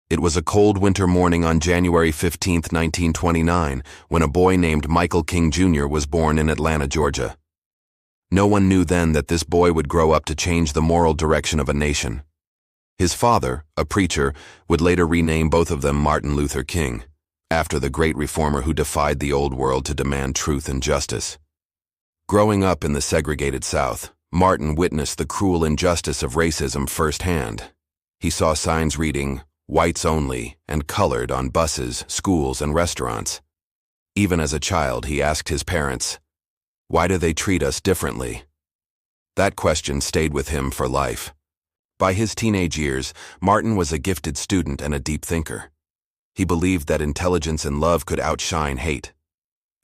It was a cold winter morning on January 15, 1929, when a boy named Michael King Jr. was born in Atlanta, Georgia. No one knew then that this boy would grow up to change the moral direction of a nation. His father, a preacher, would later rename both of them Martin Luther King, after the great reformer who defied the old world to demand truth and justice. Growing up in the segregated South, Martin witnessed the cruel injustice of racism firsthand. He saw signs reading, "Whites only," and colored on buses, schools, and restaurants. Even as a child, he asked his parents, "Why do they treat us differently?" That question stayed with him for life. By his teenage years, Martin was a gifted student and a deep thinker. He believed that intelligence and love could outshine hate.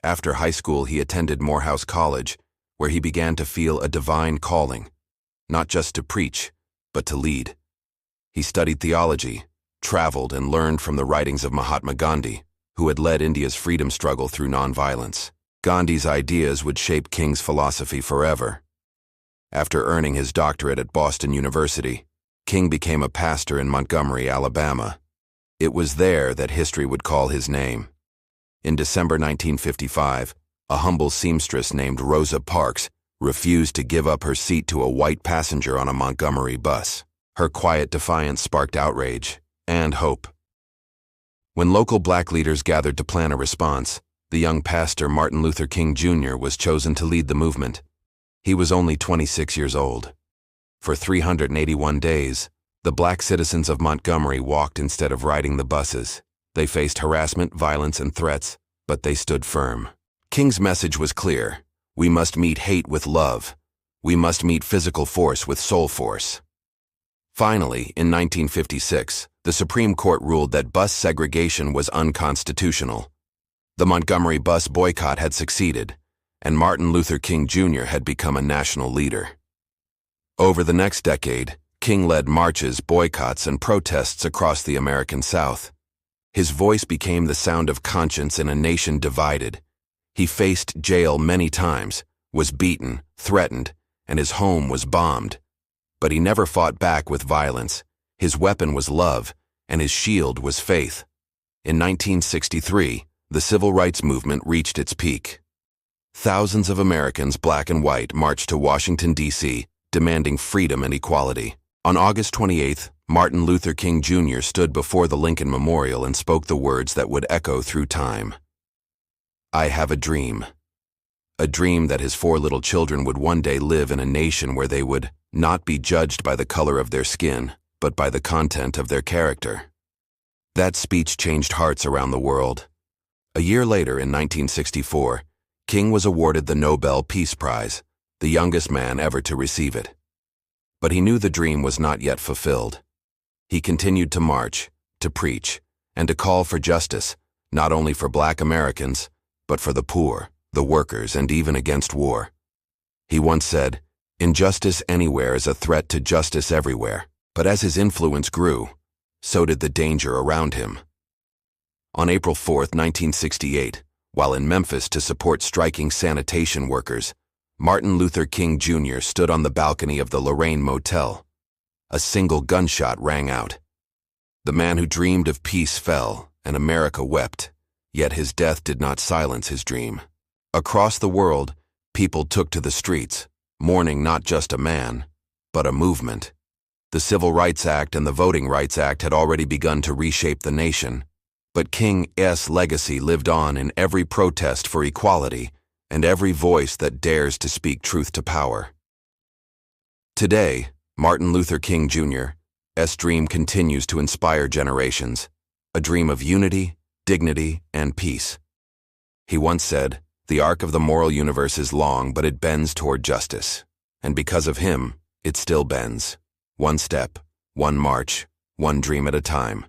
After high school, he attended Morehouse College, where he began to feel a divine calling, not just to preach, but to lead. He studied theology, traveled, and learned from the writings of Mahatma Gandhi, who had led India's freedom struggle through nonviolence. Gandhi's ideas would shape King's philosophy forever. After earning his doctorate at Boston University, King became a pastor in Montgomery, Alabama. It was there that history would call his name. In December 1955, a humble seamstress named Rosa Parks refused to give up her seat to a white passenger on a Montgomery bus. Her quiet defiance sparked outrage and hope. When local black leaders gathered to plan a response, the young pastor Martin Luther King Jr. was chosen to lead the movement. He was only 26 years old. For 381 days, the black citizens of Montgomery walked instead of riding the buses. They faced harassment, violence, and threats, but they stood firm. King's message was clear: we must meet hate with love. We must meet physical force with soul force. Finally, in 1956, the Supreme Court ruled that bus segregation was unconstitutional. The Montgomery bus boycott had succeeded, and Martin Luther King Jr. had become a national leader. Over the next decade, King led marches, boycotts, and protests across the American South. His voice became the sound of conscience in a nation divided. He faced jail many times, was beaten, threatened, and his home was bombed. But he never fought back with violence. His weapon was love, and his shield was faith. In 1963, the civil rights movement reached its peak. Thousands of Americans, black and white, marched to Washington, D.C., demanding freedom and equality. On August 28th, Martin Luther King Jr. stood before the Lincoln Memorial and spoke the words that would echo through time. "I have a dream." A dream that his 4 little children would one day live in a nation where they would not be judged by the color of their skin, but by the content of their character. That speech changed hearts around the world. A year later, in 1964, King was awarded the Nobel Peace Prize, the youngest man ever to receive it. But he knew the dream was not yet fulfilled. He continued to march, to preach, and to call for justice, not only for black Americans, but for the poor, the workers, and even against war. He once said, "Injustice anywhere is a threat to justice everywhere." But as his influence grew, so did the danger around him. On April 4, 1968, while in Memphis to support striking sanitation workers, Martin Luther King Jr. stood on the balcony of the Lorraine Motel. A single gunshot rang out. The man who dreamed of peace fell, and America wept, yet his death did not silence his dream. Across the world, people took to the streets, mourning not just a man, but a movement. The Civil Rights Act and the Voting Rights Act had already begun to reshape the nation, but King's legacy lived on in every protest for equality and every voice that dares to speak truth to power. Today, Martin Luther King Jr.'s dream continues to inspire generations, a dream of unity, dignity, and peace. He once said, "The arc of the moral universe is long, but it bends toward justice. And because of him, it still bends. One step, one march, one dream at a time."